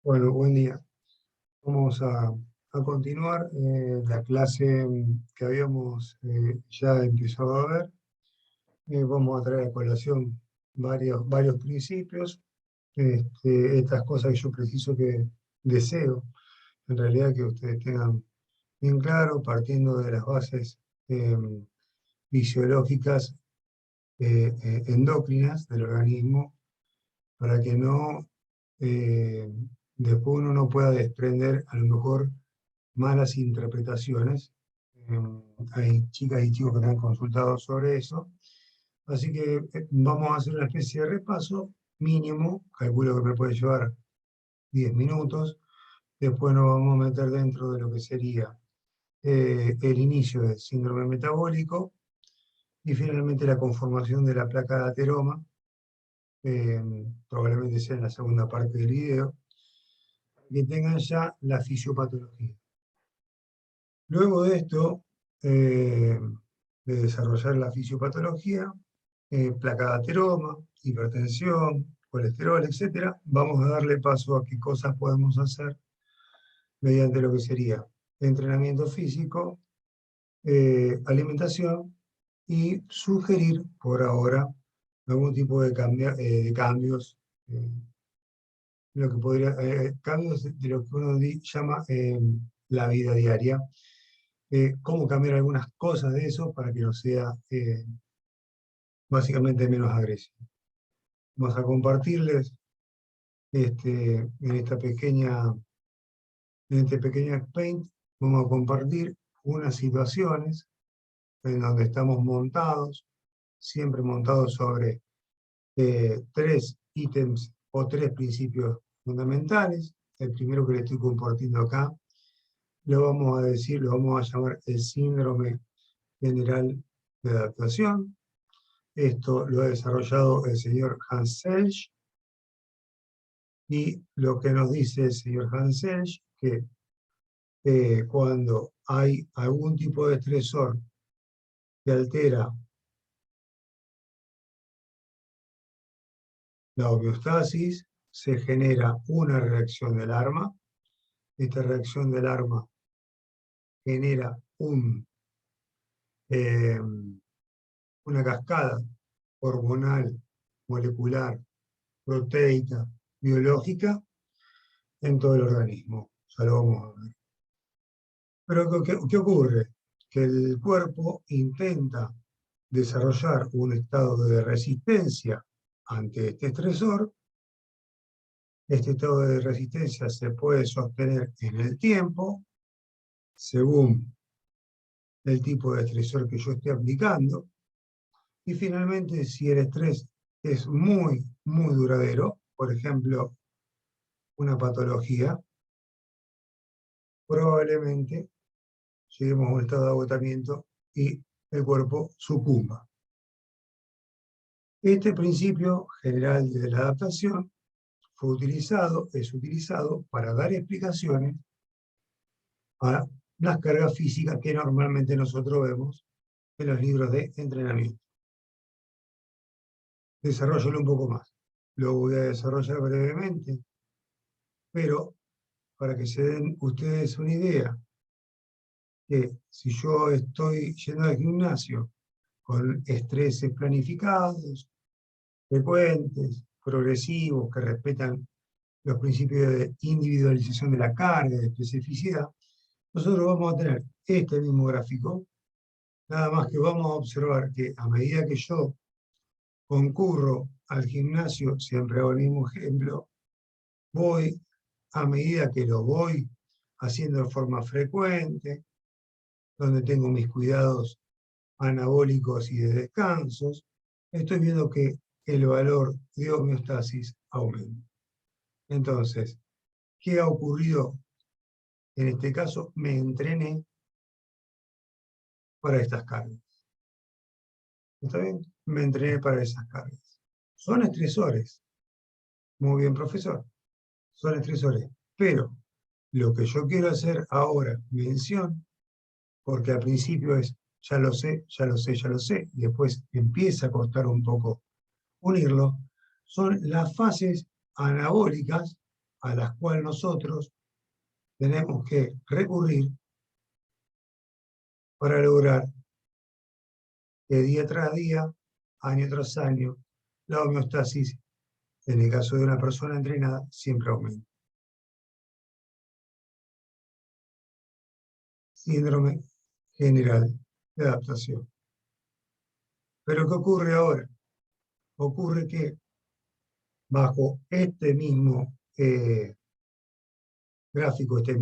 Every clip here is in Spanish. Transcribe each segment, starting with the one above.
Bueno, buen día. Vamos a continuar la clase que habíamos ya empezado a ver. Vamos a traer a colación varios principios. Estas cosas que yo preciso que deseo, en realidad que ustedes tengan bien claro, partiendo de las bases eh, fisiológicas endocrinas del organismo, para que no después uno no pueda desprender a lo mejor malas interpretaciones. Eh, Hay chicas y chicos que me han consultado sobre eso. Así que vamos a hacer una especie de repaso mínimo, calculo que me puede llevar 10 minutos. Después nos vamos a meter dentro de lo que sería el inicio del síndrome metabólico y finalmente la conformación de la placa de ateroma, eh, probablemente sea en la segunda parte del video, que tengan ya la fisiopatología. Luego de esto, de desarrollar la fisiopatología, placa de ateroma, hipertensión, colesterol, etcétera, vamos a darle paso a qué cosas podemos hacer mediante lo que sería entrenamiento físico, alimentación y sugerir por ahora algún tipo de cambios, lo que podría, cambios de lo que uno llama la vida diaria, cómo cambiar algunas cosas de eso para que no sea básicamente menos agresivo. Vamos a compartirles en este pequeño paint, vamos a compartir unas situaciones en donde estamos montados, siempre montados sobre tres ítems o tres principios fundamentales. El primero que le estoy compartiendo acá, lo vamos a decir, lo vamos a llamar el síndrome general de adaptación. Esto lo ha desarrollado el señor Hans Selye, y lo que nos dice el señor Hans Selye, que cuando hay algún tipo de estresor que altera la homeostasis, se genera una reacción del alarma. Esta reacción del alarma genera eh, una cascada hormonal, molecular, proteica, biológica en todo el organismo. Ya lo vamos a ver. Pero ¿qué ocurre? Que el cuerpo intenta desarrollar un estado de resistencia ante este estresor. Este estado de resistencia se puede sostener en el tiempo, según el tipo de estresor que yo esté aplicando. Y finalmente, si el estrés es muy duradero, por ejemplo, una patología, probablemente lleguemos a un estado de agotamiento y el cuerpo sucumba. Este principio general de la adaptación es utilizado para dar explicaciones a las cargas físicas que normalmente nosotros vemos en los libros de entrenamiento. Desarrollo un poco más. Lo voy a desarrollar brevemente, pero para que se den ustedes una idea, que si yo estoy yendo al gimnasio con estreses planificados, frecuentes, progresivos, que respetan los principios de individualización de la carga, de especificidad, nosotros vamos a tener este mismo gráfico, nada más que vamos a observar que a medida que yo concurro al gimnasio, siempre hago el mismo ejemplo, voy, a medida que lo voy haciendo de forma frecuente, donde tengo mis cuidados anabólicos y de descansos, estoy viendo que el valor de homeostasis aumenta. Entonces, ¿qué ha ocurrido? En este caso, me entrené para estas cargas. ¿Está bien? Me entrené para esas cargas. Son estresores. Muy bien, profesor. Son estresores. Pero lo que yo quiero hacer ahora, mención, porque al principio es, ya lo sé, ya lo sé, ya lo sé, y después empieza a costar un poco unirlo, son las fases anabólicas a las cuales nosotros tenemos que recurrir para lograr que día tras día, año tras año, la homeostasis, en el caso de una persona entrenada, siempre aumenta. Síndrome general de adaptación. Pero ¿qué ocurre ahora? Ocurre que bajo este mismo gráfico, esta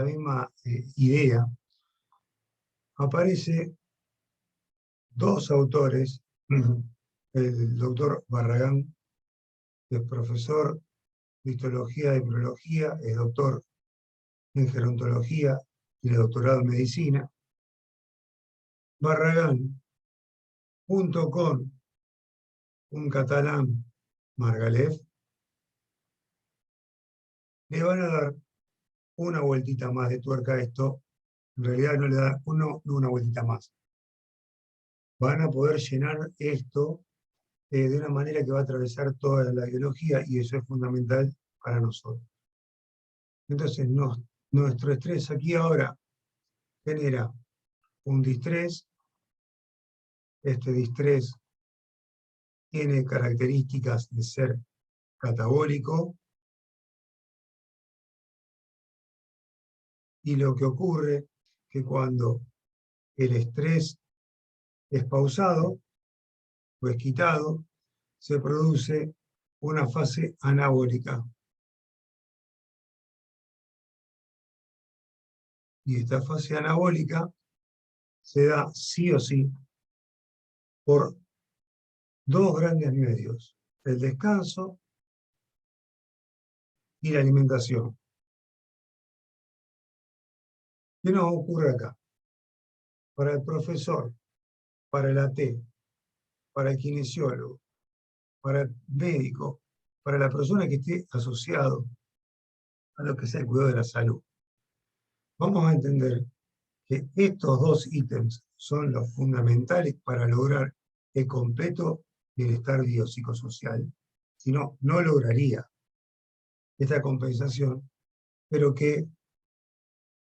misma idea, aparece dos autores, el doctor Barragán, que es profesor de histología y prología, es doctor en gerontología, tiene doctorado en medicina. Barragán, junto con un catalán, Margalef, le van a dar una vueltita más de tuerca a esto. En realidad no le dan una vueltita más. Van a poder llenar esto de una manera que va a atravesar toda la biología, y eso es fundamental para nosotros. Entonces, nuestro estrés aquí ahora genera un distrés. Este distrés tiene características de ser catabólico, y lo que ocurre que cuando el estrés es pausado o es quitado, se produce una fase anabólica. Y esta fase anabólica se da sí o sí por dos grandes medios: el descanso y la alimentación. ¿Qué nos ocurre acá? Para el profesor, para el AT, para el kinesiólogo, para el médico, para la persona que esté asociado a lo que sea el cuidado de la salud, vamos a entender que estos dos ítems son los fundamentales para lograr el completo bienestar biopsicosocial. Si no, no lograría esta compensación, pero que,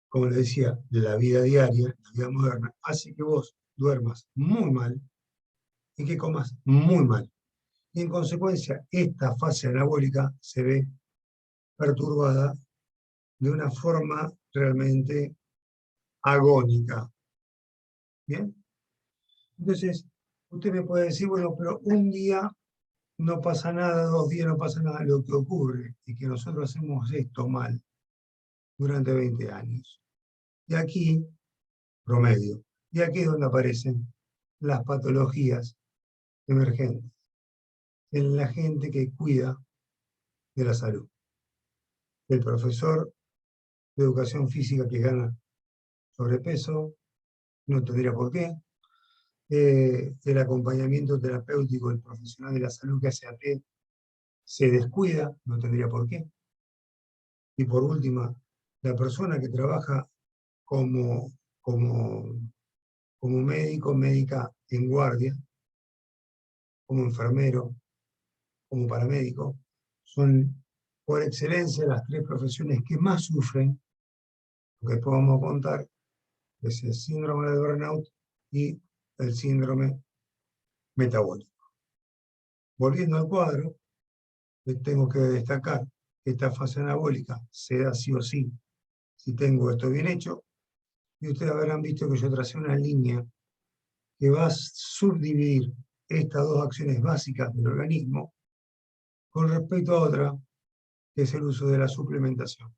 como le decía, la vida diaria, la vida moderna, hace que vos duermas muy mal y que comas muy mal. Y en consecuencia, esta fase anabólica se ve perturbada de una forma realmente agónica. ¿Bien? Entonces, usted me puede decir, bueno, pero un día no pasa nada, 2 días no pasa nada. Lo que ocurre es que nosotros hacemos esto mal durante 20 años. Y aquí, promedio, y aquí es donde aparecen las patologías emergentes en la gente que cuida de la salud. El profesor de educación física que gana sobrepeso, no tendría por qué. El acompañamiento terapéutico del profesional de la salud que hace AT se descuida, no tendría por qué. Y por última, la persona que trabaja como, como, como médico, médica en guardia, como enfermero, como paramédico, son por excelencia las tres profesiones que más sufren, lo que podemos contar, es el síndrome de burnout y el síndrome metabólico. Volviendo al cuadro, tengo que destacar que esta fase anabólica se da sí o sí si tengo esto bien hecho, y ustedes habrán visto que yo tracé una línea que va a subdividir estas dos acciones básicas del organismo con respecto a otra, que es el uso de la suplementación.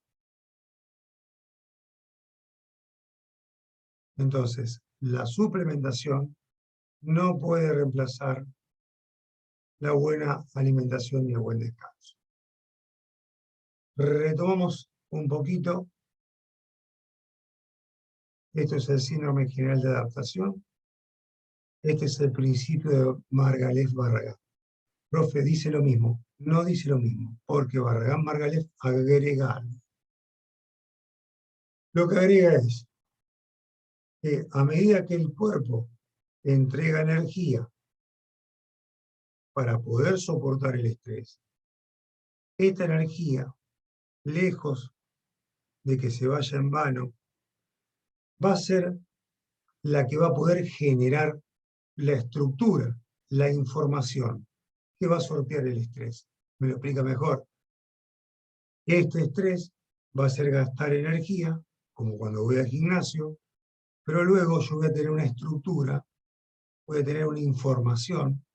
Entonces, la suplementación no puede reemplazar la buena alimentación y el buen descanso. Retomamos un poquito. Esto es el síndrome general de adaptación. Este es el principio de Margalef Barragán. Profe, dice lo mismo. No dice lo mismo, porque Barragán Margalef agrega algo. Lo que agrega es que a medida que el cuerpo entrega energía para poder soportar el estrés, esta energía, lejos de que se vaya en vano, va a ser la que va a poder generar la estructura, la información, que va a sortear el estrés. Me lo explica mejor. Este estrés va a hacer gastar energía, como cuando voy al gimnasio, pero luego yo voy a tener una estructura, voy a tener una información.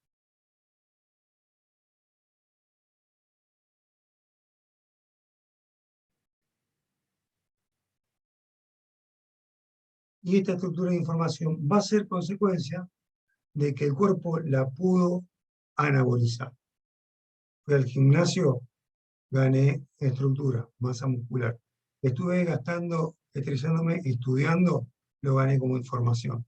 Y esta estructura de información va a ser consecuencia de que el cuerpo la pudo anabolizar. Fui al gimnasio, gané estructura, masa muscular. Estuve gastando, estresándome, estudiando, lo gané como información.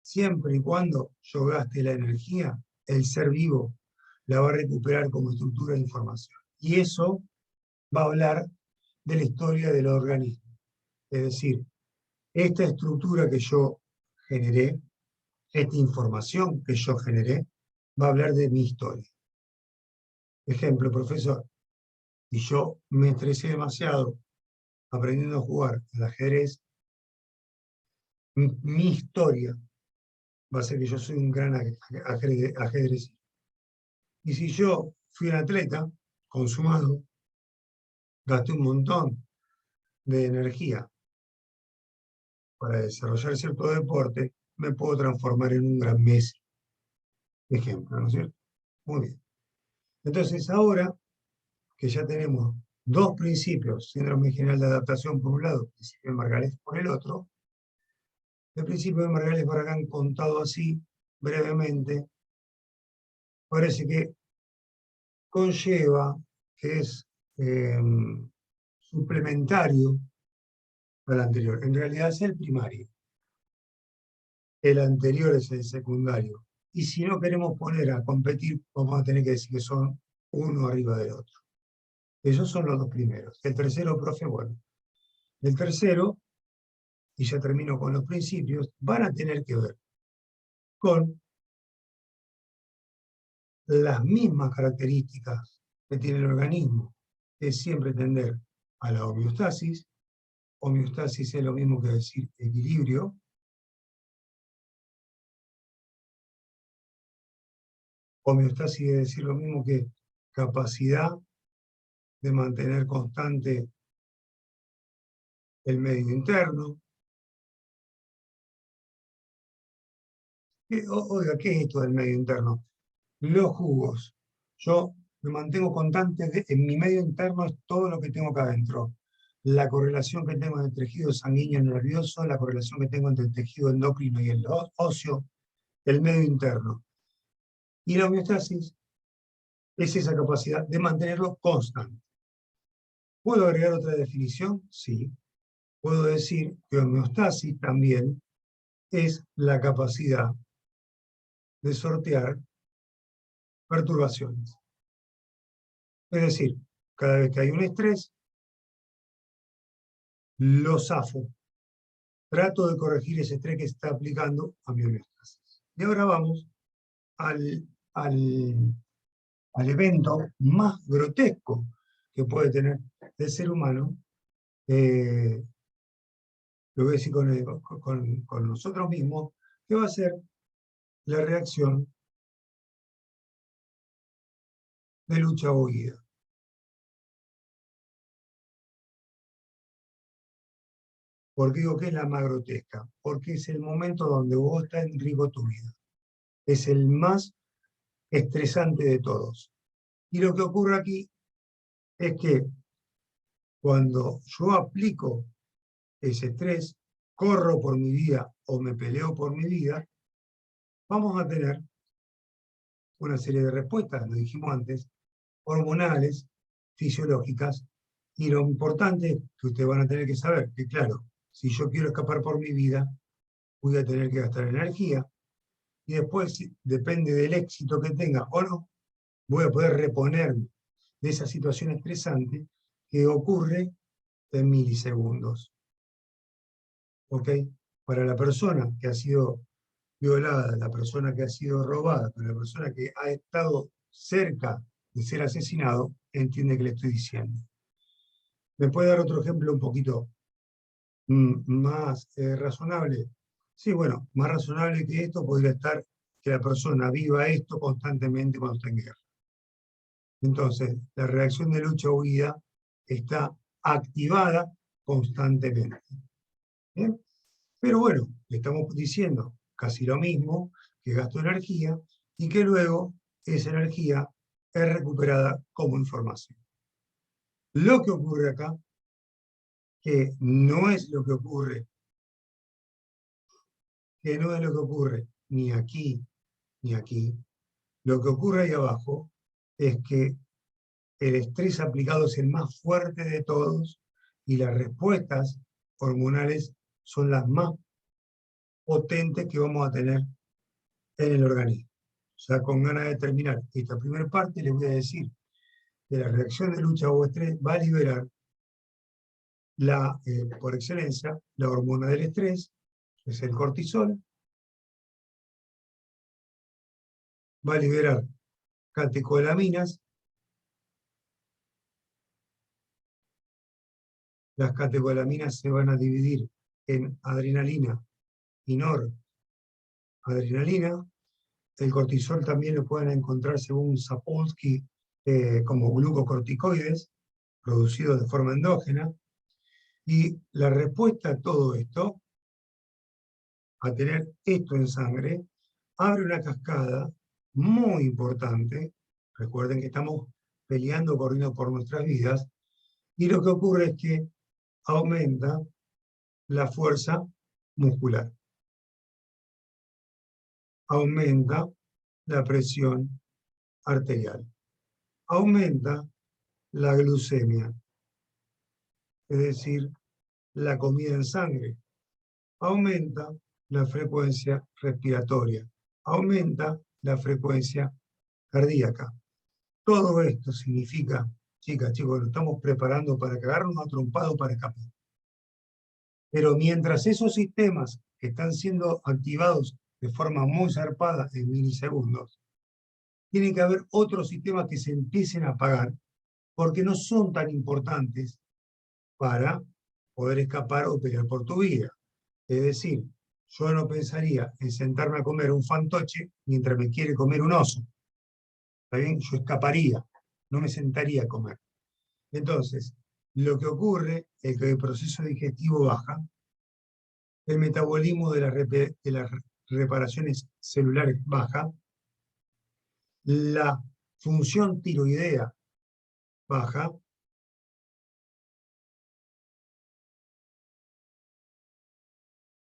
Siempre y cuando yo gaste la energía, el ser vivo la va a recuperar como estructura de información. Y eso va a hablar de la historia del organismo. Es decir, esta estructura que yo generé, esta información que yo generé, va a hablar de mi historia. Ejemplo, profesor, si yo me estresé demasiado aprendiendo a jugar al ajedrez, mi historia va a ser que yo soy un gran ajedrecista. Y si yo fui un atleta consumado, gasté un montón de energía para desarrollar cierto deporte, me puedo transformar en un gran Messi. Ejemplo, ¿no es cierto? Muy bien. Entonces, ahora que ya tenemos dos principios, síndrome general de adaptación por un lado, principio de Margalef por el otro, el principio de Margalef-Barragán contado así, brevemente, parece que conlleva, que es suplementario al anterior. En realidad es el primario. El anterior es el secundario. Y si no queremos poner a competir, vamos a tener que decir que son uno arriba del otro. Esos son los dos primeros. El tercero, profe, bueno. El tercero, y ya termino con los principios, van a tener que ver con las mismas características que tiene el organismo, que es siempre tender a la homeostasis. Homeostasis es lo mismo que decir equilibrio. Homeostasis es decir lo mismo que capacidad de mantener constante el medio interno. Oiga, ¿qué es esto del medio interno? Los jugos. Yo me mantengo constante en mi medio interno, es todo lo que tengo acá adentro. La correlación que tengo entre el tejido sanguíneo y nervioso, la correlación que tengo entre el tejido endocrino y el óseo, el medio interno. Y la homeostasis es esa capacidad de mantenerlo constante. ¿Puedo agregar otra definición? Sí. Puedo decir que homeostasis también es la capacidad de sortear perturbaciones. Es decir, cada vez que hay un estrés, lo zafo. Trato de corregir ese estrés que se está aplicando a mi homeostasis. Y ahora vamos al, al, al evento más grotesco que puede tener el ser humano, lo voy a decir con nosotros mismos, que va a ser la reacción de lucha o huida. ¿Por qué digo que es la más grotesca? Porque es el momento donde vos estás en riesgo tu vida. Es el más estresante de todos. Y lo que ocurre aquí es que cuando yo aplico ese estrés, corro por mi vida o me peleo por mi vida, vamos a tener una serie de respuestas, lo dijimos antes, hormonales, fisiológicas, y lo importante que ustedes van a tener que saber, que claro, si yo quiero escapar por mi vida, voy a tener que gastar energía, y después, depende del éxito que tenga o no, voy a poder reponerme de esa situación estresante que ocurre en milisegundos. ¿Ok? Para la persona que ha sido violada, la persona que ha sido robada, para la persona que ha estado cerca de ser asesinado, entiende que le estoy diciendo. ¿Me puede dar otro ejemplo un poquito más razonable? Sí, bueno, más razonable que esto podría estar que la persona viva esto constantemente cuando está en guerra. Entonces, la reacción de lucha-huida está activada constantemente. ¿Bien? Pero bueno, le estamos diciendo casi lo mismo, que gasto energía y que luego esa energía es recuperada como información. Lo que ocurre acá, que no es lo que ocurre, ni aquí ni aquí, lo que ocurre ahí abajo es que el estrés aplicado es el más fuerte de todos y las respuestas hormonales son las más potentes que vamos a tener en el organismo. Ya con ganas de terminar esta primera parte, les voy a decir que la reacción de lucha o estrés va a liberar por excelencia la hormona del estrés, que es el cortisol, va a liberar catecolaminas. Las catecolaminas se van a dividir en adrenalina y noradrenalina. El cortisol también lo pueden encontrar, según Sapolsky, como glucocorticoides, producidos de forma endógena. Y la respuesta a todo esto, a tener esto en sangre, abre una cascada muy importante. Recuerden que estamos peleando, corriendo por nuestras vidas, y lo que ocurre es que aumenta la fuerza muscular, aumenta la presión arterial, aumenta la glucemia, es decir, la comida en sangre, aumenta la frecuencia respiratoria, aumenta la frecuencia cardíaca. Todo esto significa, chicas, chicos, lo estamos preparando para cagarnos a trompado para escapar. Pero mientras esos sistemas que están siendo activados de forma muy zarpada en milisegundos, tiene que haber otros sistemas que se empiecen a apagar porque no son tan importantes para poder escapar o pelear por tu vida. Es decir, yo no pensaría en sentarme a comer un fantoche mientras me quiere comer un oso. ¿Está bien? Yo escaparía, no me sentaría a comer. Entonces, lo que ocurre es que el proceso digestivo baja, el metabolismo de las reparaciones celulares baja, la función tiroidea baja,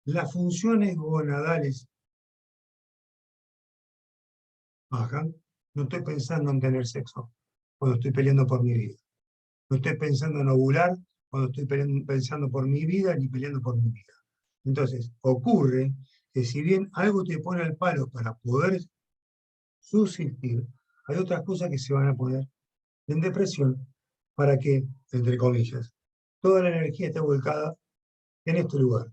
las funciones gonadales bajan. No estoy pensando en tener sexo cuando estoy peleando por mi vida. No estoy pensando en ovular cuando estoy pensando por mi vida ni peleando por mi vida. Entonces, ocurre que si bien algo te pone al palo para poder subsistir, hay otras cosas que se van a poner en depresión para que, entre comillas, toda la energía esté volcada en este lugar.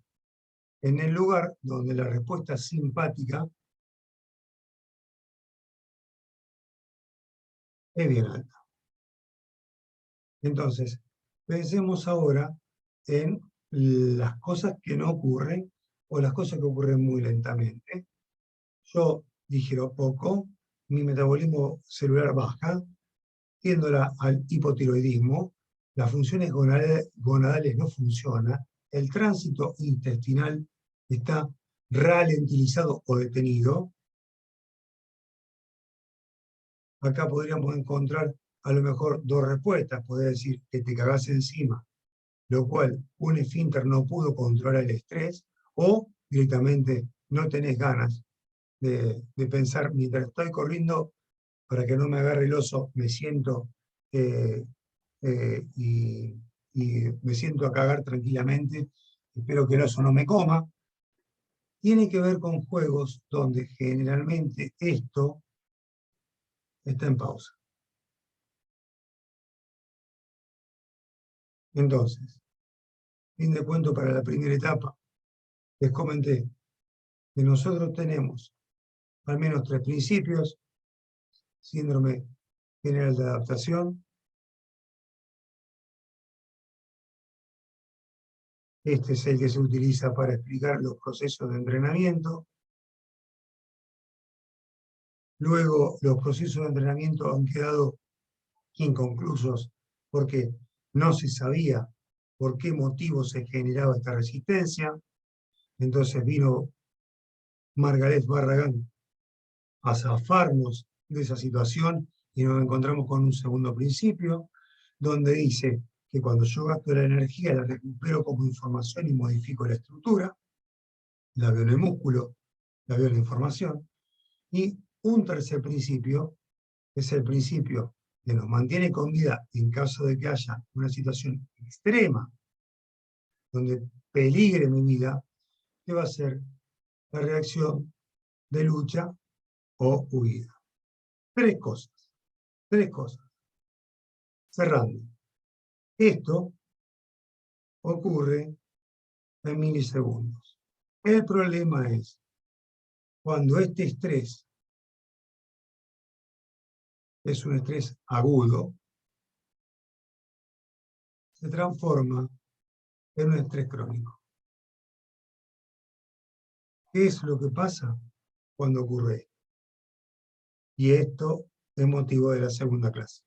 En el lugar donde la respuesta simpática es bien alta. Entonces, pensemos ahora en las cosas que no ocurren o las cosas que ocurren muy lentamente. Yo digiero poco, mi metabolismo celular baja, tiendo al hipotiroidismo, las funciones gonadales no funcionan, el tránsito intestinal está ralentizado o detenido. Acá podríamos encontrar a lo mejor dos respuestas. Podría decir que te cagás encima, lo cual un esfínter no pudo controlar el estrés, o directamente no tenés ganas de pensar, mientras estoy corriendo para que no me agarre el oso, me siento y me siento a cagar tranquilamente, espero que el oso no me coma. Tiene que ver con juegos donde generalmente esto está en pausa. Entonces, fin de cuento para la primera etapa. Les comenté que nosotros tenemos al menos 3 principios: síndrome general de adaptación. Este es el que se utiliza para explicar los procesos de entrenamiento. Luego, los procesos de entrenamiento han quedado inconclusos porque no se sabía por qué motivo se generaba esta resistencia. Entonces vino Margaret Barragán a zafarnos de esa situación y nos encontramos con un segundo principio, donde dice que cuando yo gasto la energía la recupero como información y modifico la estructura, la veo en el músculo, la veo en la información. Y un tercer principio es el principio que nos mantiene con vida en caso de que haya una situación extrema donde peligre mi vida, que va a ser la reacción de lucha o huida. Tres cosas. Cerrando. Esto ocurre en milisegundos. El problema es cuando este estrés es un estrés agudo, se transforma en un estrés crónico. ¿Qué es lo que pasa cuando ocurre esto? Y esto es motivo de la segunda clase.